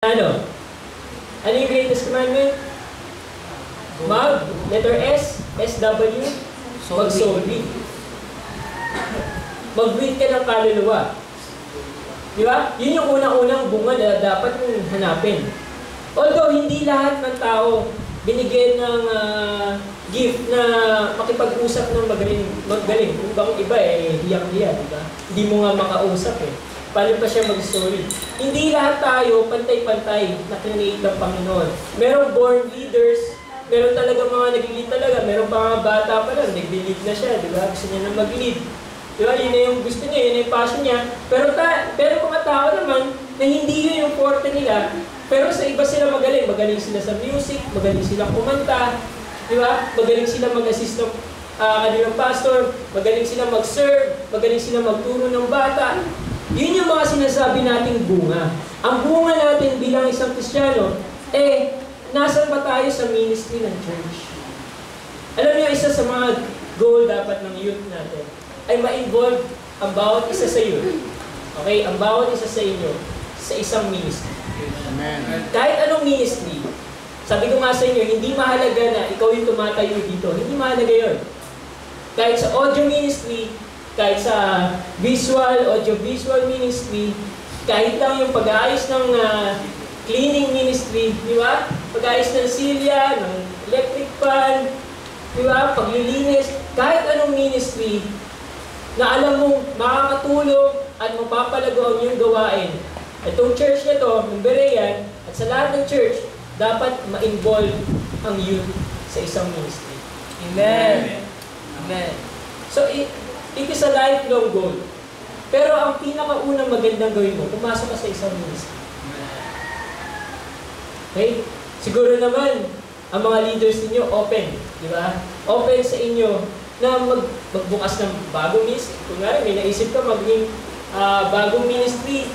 Ano? Ano yung greatest commandment? Letter S, SW, mag-solely. Mag-win ka ng kaluluwa. Di ba? Yun yung unang-unang bunga na dapat mong hanapin. Although, hindi lahat ng tao binigyan ng gift na makipag-usap ng magaling. Kung bang iba hiyak-hiyak, di ba? Hindi mo nga makausap Paano pa siya mag-story? Hindi lahat tayo pantay-pantay na create ng Panginoon. Merong born leaders, meron talaga mga nag-lead talaga, meron pa mga bata pa lang, nag-lead na siya, di ba? Gusto niya na mag-lead. Di ba? Yun na yung gusto niya, yun na yung passion niya. Pero mga tao naman, na hindi yun yung forte nila, pero sa iba sila magaling. Magaling sila sa music, magaling sila kumanta, di ba? Magaling sila mag-assist ng kanilang pastor, magaling sila mag-serve, magaling sila magturo ng bata. Yun yung mga sinasabi nating bunga. Ang bunga natin bilang isang Kristiyano, nasan ba tayo sa ministry ng church? Alam niyo, isa sa mga goal dapat ng youth natin ay ma-involve ang bawat isa sa youth. Okay? Ang bawat isa sa inyo sa isang ministry. Amen. Kahit anong ministry, sabi ko nga sa inyo, hindi mahalaga na ikaw yung tumatayo dito. Hindi mahalaga yun. Kahit sa audio ministry, kahit sa audio-visual ministry, kahit lang yung pag-aayos ng cleaning ministry, di ba? Pag-aayos ng silya, ng electric fan, di ba? Paglilinis, kahit anong ministry na alam mong makakatulong at mapapalago ang iyong gawain. Itong church na to, ng Berean, at sa lahat ng church, dapat ma-involve ang youth sa isang ministry. Amen. Amen. So, it is a lifelong goal. Pero ang pinakaunang magandang gawin mo, pumasok ka sa isang ministry. Okay? Siguro naman, ang mga leaders ninyo open. Di ba? Open sa inyo na magbukas ng bagong ministry. Kung nga may naisip ka maging bagong ministry,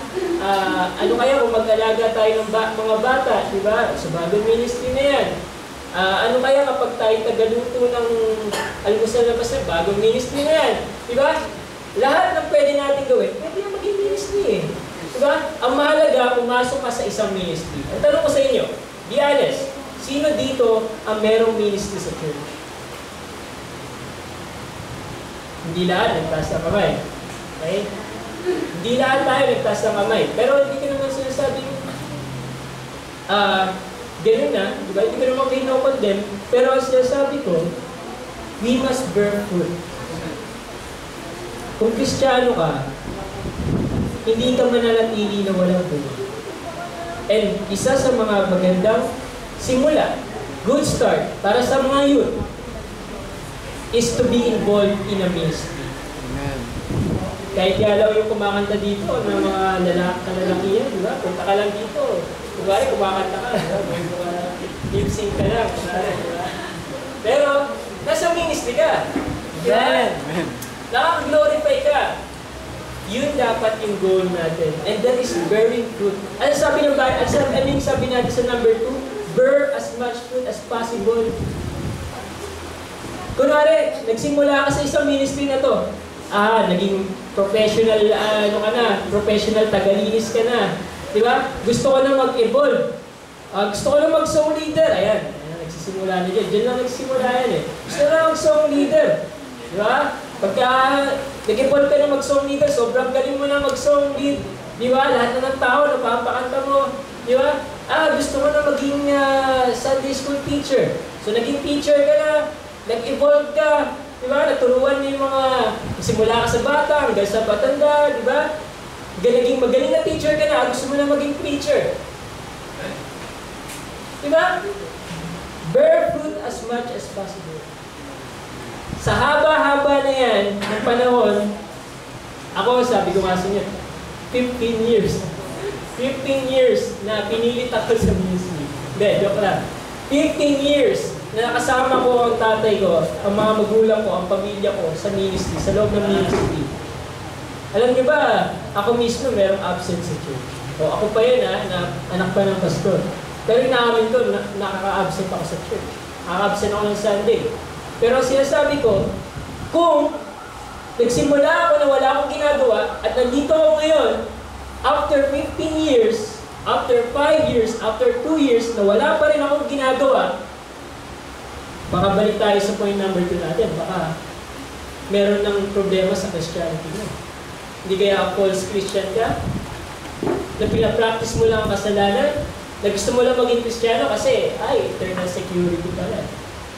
ano kaya kung mag-alaga tayo ng mga bata, di ba? Sa bagong ministry na yan. Ano kaya kapag tayo tagaluto ng almusal na basta, bagong ministry na yan. Diba? Lahat ng pwede natin gawin, pwede na maging ministry Diba? Ang mahalaga, pumasok ka sa isang ministry. Ang tanong ko sa inyo, be honest, sino dito ang merong ministry sa church? Hindi lahat nagtaas ng kamay. Okay? Hindi lahat tayo nagtaas ng kamay. Pero hindi ko naman sinasabi ganun na, diba? Hindi ko naman kino-condemn, pero ang sinasabi ko, we must bear fruit. Kung Kristiyano ka, hindi ka mananatili na walang bunga. And isa sa mga magandang simula, good start, para sa mga youth, is to be involved in a ministry. Amen. Kahit galaw yung kumakanta dito ng mga kalalakihan, di ba? Punta ka lang dito. Kumari, kumakanta ka. Lip-sync ka lang. Diba? Pero, nasa ministry ka. Amen. Nakaka-glorify ka. Yun dapat yung goal natin. And that is bearing fruit. Ano sabi ng Bible? Ano yung sabi natin sa number 2? Bear as much fruit as possible. Kunwari, nagsimula ka sa isang ministry na to. Naging professional, professional tagalinis ka na. Diba? Gusto ko na mag-evolve. Gusto ko na mag-song leader. Ayan, nagsisimula na dyan. Diyan lang nagsisimula yan Gusto na mag-song leader. Diba? Pagka nag-evolve ka na mag-song leader, sobrang galing mo na mag-song lead. Diba? Lahat na ng tao, napapakanta mo. Diba? Gusto ko na maging Sunday school teacher. So, naging teacher ka na. Nag-evolve ka. Diba? Naturuan mo yung mga simula ka sa bata, hanggang sa patanda. Diba? Magaling na teacher ka na, gusto mo na maging preacher. Diba? Bear fruit as much as possible. Sa haba-haba na yan, ng panahon, ako, sabi ko nga sa inyo, 15 years. 15 years na pinilit ako sa ministry. Hindi, joke lang. 15 years na nakasama ko ang tatay ko, ang mga magulang ko, ang pamilya ko sa ministry, sa loob ng ministry. Alam niyo ba, ako mismo merong absent sa church. O ako pa yun na anak pa ng pastor. Pero inaamin ko, nakaka-absent ako sa church. Nakaka-absent ako ng Sunday. Pero sinasabi ko, kung nagsimula ako na wala akong ginagawa at nandito ako ngayon, after 15 years, after 5 years, after 2 years, na wala pa rin akong ginagawa, baka balik tayo sa point number 2 natin. Baka meron ng problema sa Christianity mo. Hindi kaya false Christian ka? Na pinapractice mo lang ang kasalanan? Na gusto mo lang maging Kristiyano kasi, eternal security pala.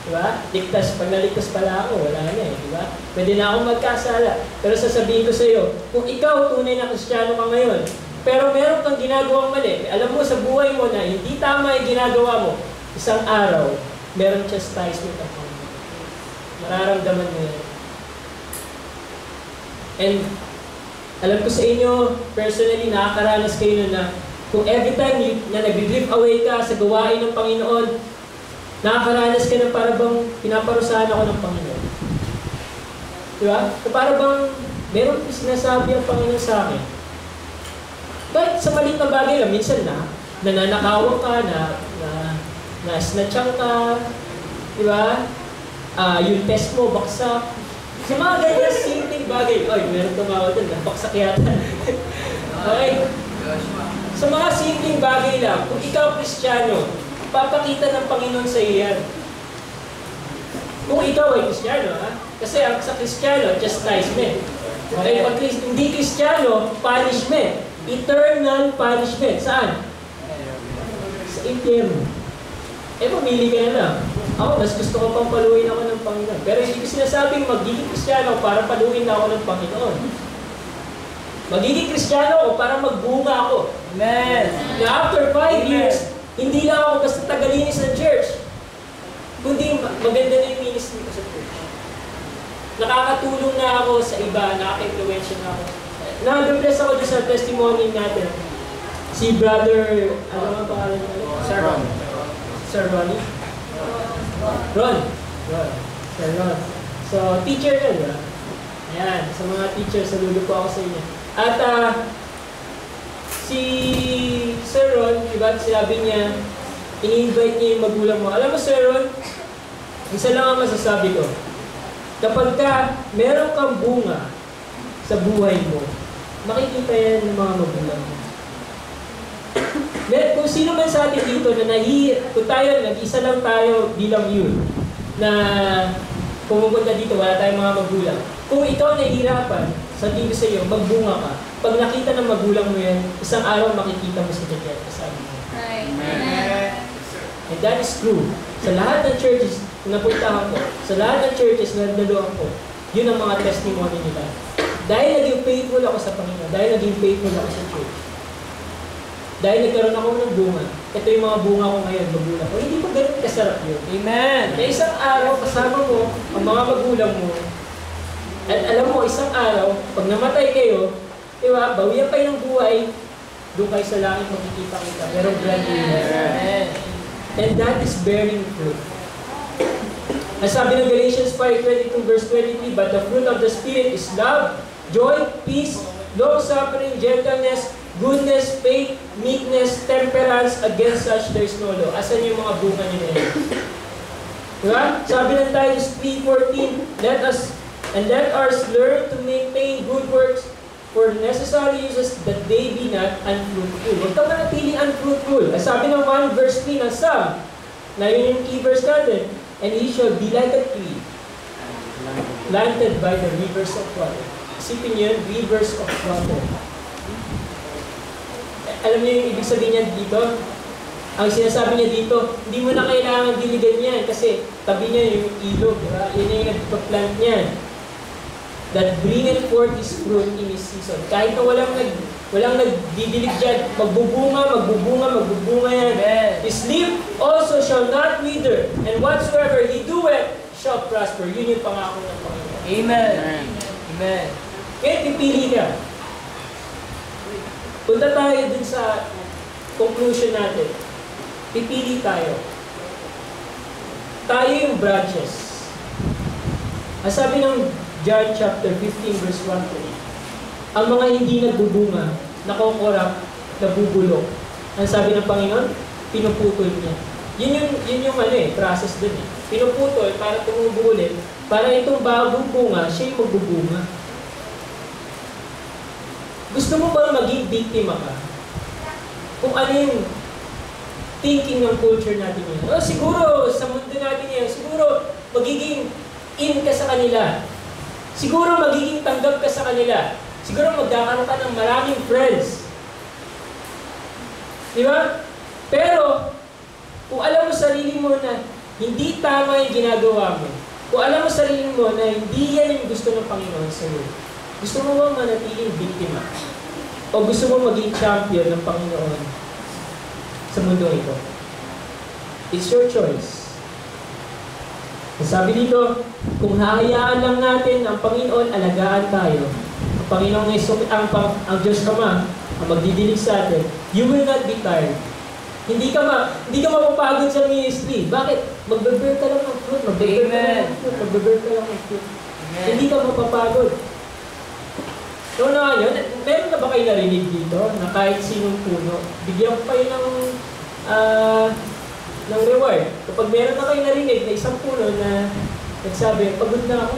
Diba? Pag naligtas pala ako, wala na diba? Pwede na akong magkasala. Pero sasabihin ko sa iyo, kung ikaw tunay na Kristiyano ka ngayon, pero meron kang ginagawang mali, alam mo sa buhay mo na hindi tama yung ginagawa mo, isang araw, meron chastisement ako. Mararamdaman mo yan. And alam ko sa inyo, personally, nakakaranas kayo na kung every time na nag-drift away ka sa gawain ng Panginoon, nakakaranas ka na para bang pinaparusahan ako ng Panginoon. Diba? So para bang meron sinasabi ang Panginoon sa akin. Kahit sa maliit na bagay lang, minsan nananakawan ka, na-snatchan ka, diba? Yung test mo, baksak. Sa mga ganyan simpleng bagay, meron tumawag doon, baksak yata. Okay? Sa mga simpleng bagay lang, kung ikaw Kristiyano, papakita ng Panginoon sa iyo yan. Kung ikaw ay Kristiyano, kasi ang sa Kristiyano, chastisement. Okay? Pag hindi Kristiyano, punishment. Eternal punishment. Saan? Sa impyerno. Pumili ka na lang. Ako, mas gusto ko pang paluin ako ng Panginoon. Pero hindi ko sinasabing magiging Kristiyano para paluin na ako ng Panginoon. Magiging Kristiyano ako para magbunga ako. Amen. Na after 5 years, hindi lang ako basta tagalinis ng church. Kundi maganda na yung ministry ko sa church. Nakakatulong na ako sa iba, nakaka-influensya na ako. Na-bless ako dyan sa testimony natin. Si brother, ano ang pangalan niya? Sir Ron. Sir Ronnie? Ron. Sir Ron. So, teacher ka, diba? Ayan, sa mga teacher, saludo po ako sa inyo. At, si Sir Ron, diba, sinabi niya, ini-invite niya yung magulang mo. Alam mo, Sir Ron, isa lang ang masasabi ko. Kapag meron kang bunga sa buhay mo, makikita yan ng mga magulang mo. Kung sino man sa atin dito na kung tayo, nag-isa lang tayo bilang yun, na pumupunta dito, wala tayong mga magulang. Kung ikaw nahihirapan, sabihin ko sa iyo, magbunga ka. Pag nakita ng magulang mo yan, isang araw makikita mo sa kanya, kasabi mo. Amen. And that is true. Sa lahat ng churches na napuntahan ko, sa lahat ng churches na naluhan ko, yun ang mga testimony nila. Dahil naging faithful ako sa Panginoon, dahil naging faithful ako sa church, dahil nagkaroon ako ng bunga, ito yung mga bunga ko ngayon, magulang ko. Hindi pa ganun kasarap yun. Amen. Kaya isang araw, kasama mo ang mga magulang mo, at alam mo, isang araw, pag namatay kayo, diba, bawian kayo ng buhay, doon kayo sa langit makikita kita. Merong grand Amen. And that is bearing fruit. Ang sabi ng Galatians 5:22 verse 23, but the fruit of the Spirit is love, joy, peace, long-suffering, gentleness, goodness, faith, meekness, temperance, against such there is no law. Asan yung mga bunga niyo na yun? Diba? Sabi ng Titus 3:14, let us learn to maintain good works for necessary uses that they be not unfruitful. Huwag ka manatiling unfruitful. Ang sabi ng 1 verse 3 ng Psalm, na yun yung key verse natin, and he shall be like a tree planted by the rivers of water. Isipin niyo yun, rivers of water. Alam niyo yung ibig sabihin niya dito? Ang sinasabi niya dito, hindi mo na kailangan diligan yan kasi tabi niya yung ilog. Diba? Yun yung nagpa-plant niya. That bringeth forth his fruit in his season. Kahit na walang nagdidilig dyan, magbubunga yan. His leaf also shall not wither, and whatsoever he doeth shall prosper. Yun yung pangako ng Panginoon. Amen. Amen. Kaya pipili ka. Punta tayo dun sa conclusion natin. Pipili tayo. Tayo yung branches. Ang sabi ng John chapter 15 verse 1 to 8, ang mga hindi nagbubunga, nakokorap, nabubulok. Ang sabi ng Panginoon, pinuputol niya. Yun yung process dun eh. Pinuputol para tumubo ulit, para itong bagong bunga, siya yung magbubunga. Gusto mo ba maging biktima ka? kung ano yung thinking ng culture natin yun. O, siguro, sa mundo natin yan, siguro, magiging in ka sa kanila. Siguro, magiging tanggap ka sa kanila. Siguro, magkakaroon ka ng maraming friends. Di ba? Pero, kung alam mo sarili mo na hindi tama yung ginagawa mo, kung alam mo sarili mo na hindi yan yung gusto ng Panginoon sa iyo, gusto mo bang manatiling biktima? O gusto mo maging champion ng Panginoon sa mundo ito? It's your choice. Sabi dito, kung hahayaan lang natin ang Panginoon, alagaan tayo. Ang Panginoon ay ang Diyos Ama, ang magdidilig sa atin, you will not be tired. Hindi ka mapapagod sa ministry. Bakit? Magbe-bear ka lang ng fruit. Magbe-bear ka lang ng fruit. Hindi ka mapapagod. So na yun, meron na ba kayo narinig dito na kahit sinong puno, bigyan ko kayo ng reward? Kapag meron na kayo narinig na isang puno na nagsabi, pagod na ako.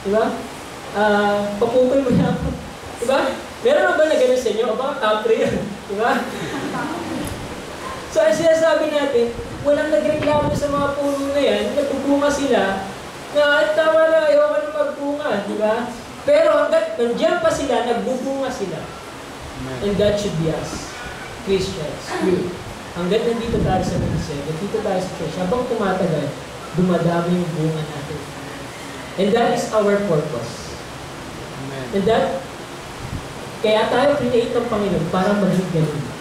Diba? Papukoy mo na ako. Diba? Meron na ba na gano'n sa inyo? O baka top 3 yan. Diba? So, ang sinasabi natin, walang nagreklamo sa mga puno na yan, nagbubunga sila, na tama na, ayaw ka na magbunga, di ba? Pero hanggat nandiyan pa sila, nagbubunga sila. And that should be us, Christians. Hanggat nandito tayo sa ministry, nandito tayo sa church, habang tumatagal, dumadami yung bunga natin. And that is our purpose. And that, kaya tayo create ng Panginoon para maging ganun.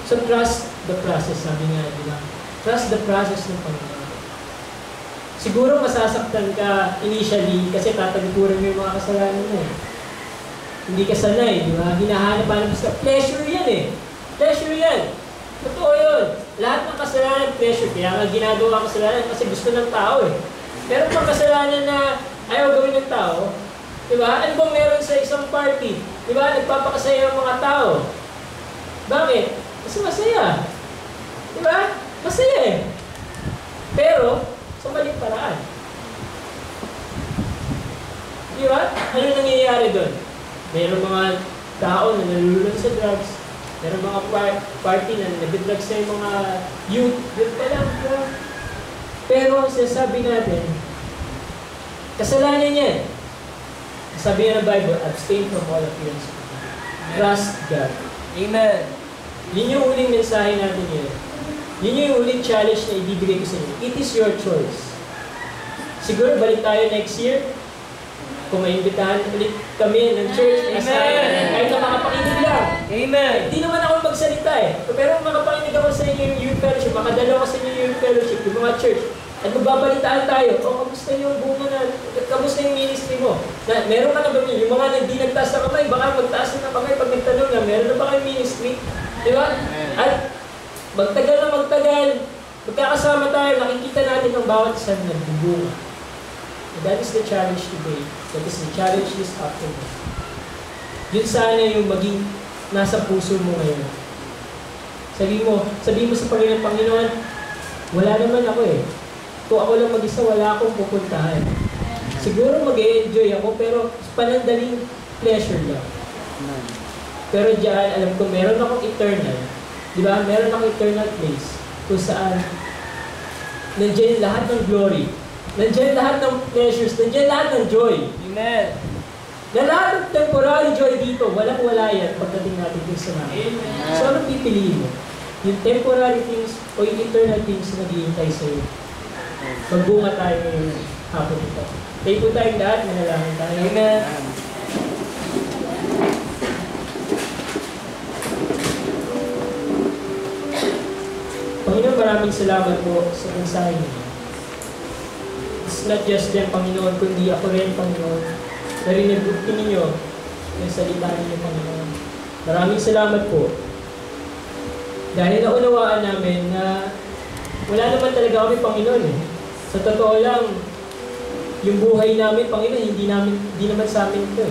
So trust the process, sabi nga, di ba? Trust the process ng Panginoon. Siguro masasaktan ka initially kasi tatagpuran mo yung mga kasalanan mo. Hindi ka sanay, di ba? Hinahanap pa ng gusto. Pleasure yan eh. Pleasure yan. Totoo yun. Lahat ng kasalanan, pleasure. Kaya nga ginagawa kasalanan kasi gusto ng tao eh. Pero pag kasalanan na ayaw gawin ng tao, di ba? Ano bang meron sa isang party? Di ba? Nagpapakasaya ang mga tao. Bakit? Kasi masaya. Di ba? Masaya eh. Pero, sa maling paraan. Di ba? Ano nangyayari doon? Mayroong mga tao na nalulunod sa drugs. Mayroong mga party na nag-drugs na yung mga youth. Youth pa lang. Diba? Pero, sinasabi natin, kasalanan yan. Sabi ng Bible, abstain from all appearance. Trust God. Amen. Yun yung uling mensahe natin yun. Yun yung uling challenge na ibibigay ko sa inyo. It is your choice. Siguro balik tayo next year. Kung may imbitahan ulit kami ng church, kahit na makapakinig lang. Amen. Hindi naman ako magsalita eh. Pero makapakinig ako sa inyo yung youth fellowship, makadala ko sa inyo yung youth fellowship, yung mga church. At magbabalitaan tayo, kamusta yung bunga na, kamusta yung ministry mo? Meron ka na ba yung mga hindi nagtaas na kamay, baka magtaas na kamay pag nagtanong na, meron na ba kayong ministry? Di ba? At magtagal, magkakasama tayo, nakikita natin ang bawat isang nagbubunga. And that is the challenge today. That is the challenge this afternoon. Yun sana yung maging nasa puso mo ngayon. Sabi mo sa Panginoon, wala naman ako eh. Kung ako lang mag-isa, wala akong pupuntahan. Siguro mag-e-enjoy ako, pero panandaling pleasure lang. Pero diyan, alam ko, meron akong eternal. Di ba? Meron akong eternal place kung saan nandiyan lahat ng glory. Nandiyan lahat ng pleasures. Nandiyan lahat ng joy. Amen. Na lahat ng temporary joy dito, walang-wala yan pagdating natin dito sa namin. So, ano pipiliin mo? Yung temporary things o yung eternal things na naghihintay sa'yo? Magbunga tayo ngayong hapon ito. Tayo po tayong lahat, manalangin tayo. Amen. Panginoon, maraming salamat po sa mensahe niyo. It's not just them, Panginoon, kundi ako rin, Panginoon. Narinig po ninyo yung salita ninyo, Panginoon. Maraming salamat po. Dahil naunawaan namin na wala naman talaga kami, Panginoon. Sa totoo lang, yung buhay namin, Panginoon, hindi naman sa amin ito.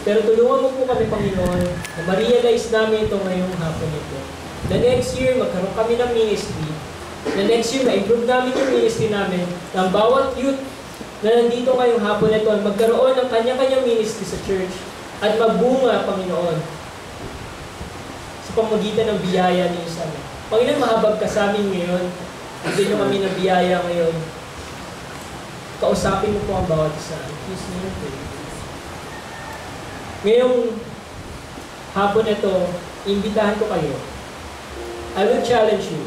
Pero tulungan mo po kami, Panginoon, na ma-realize namin ito ngayong hapon ito. Na next year, magkaroon kami ng ministry. Na next year, ma-improve namin yung ministry namin. Na ang bawat youth na nandito ngayong hapon ito, magkaroon ng kanya-kanyang ministry sa church at magbunga, Panginoon. pamagitan ng biyaya niyo sa amin. Panginoon, mahabag ka sa amin ngayon. Bigyan niyo kami ng biyaya ngayon. Kausapin mo po ang bawat isa. Please name po. Ngayong hapon na ito, imbitahan ko kayo. I will challenge you.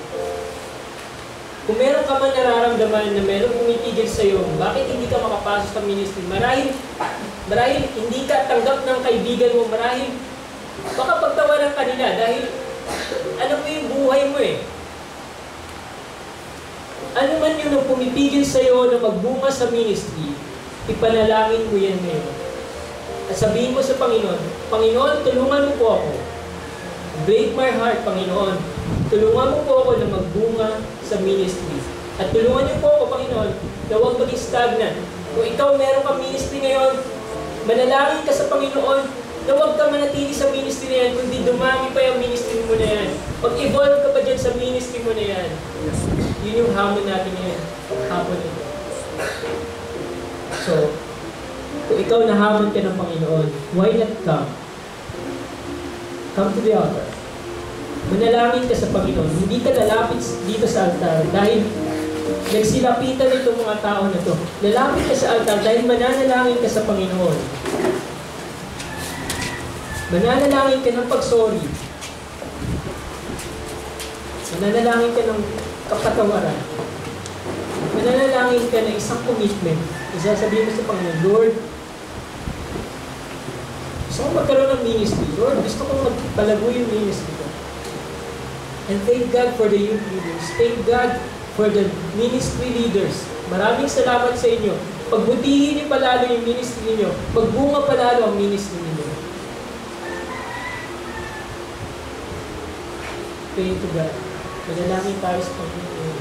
Kung meron ka man nararamdaman na meron pumipigil sa iyo, bakit hindi ka makapasok sa ministry? Marahil hindi ka tanggap ng kaibigan mo, marahil baka pagtawanan ka nila dahil ano mo yung buhay mo eh. Ano man yun ang pumipigil sa iyo na magbunga sa ministry, ipanalangin mo yan ngayon. At sabihin mo sa Panginoon, Panginoon, tulungan mo po ako. Break my heart, Panginoon. Tulungan mo po ako na magbunga sa ministry. At tulungan niyo po ako, Panginoon, na huwag maging stagnant. Kung ikaw meron kang ministry ngayon, manalangin ka sa Panginoon na huwag ka manatili sa ministry na yan, kundi dumami pa yung ministry mo na yan. Pag-evolve ka pa dyan sa ministry mo na yan. Yun yung hamon natin ngayon. Hapon ito. So, kung ikaw nahamon ka ng Panginoon, why not come? Come to the altar. Manalangin ka sa Panginoon. Hindi ka lalapit dito sa altar dahil nagsilapitan itong mga tao na to. Lalapit ka sa altar dahil mananalangin ka sa Panginoon. Mananalangin ka ng pagsorry. Mananalangin ka ng kapatawaran. Mananalangin ka ng isang commitment. Isasabihin mo sa Panginoon, Lord, gusto ko magkaroon ng ministry. Lord, gusto kong magpalago yung ministry ko. And thank God for the youth leaders. Thank God for the ministry leaders. Maraming salamat sa inyo. Pagbutihin niyo palalo yung ministry niyo. Pagbunga palalo ang ministry niyo. Pray to God. Manalangin tayo sa Panginoon.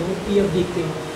Don't be a victim.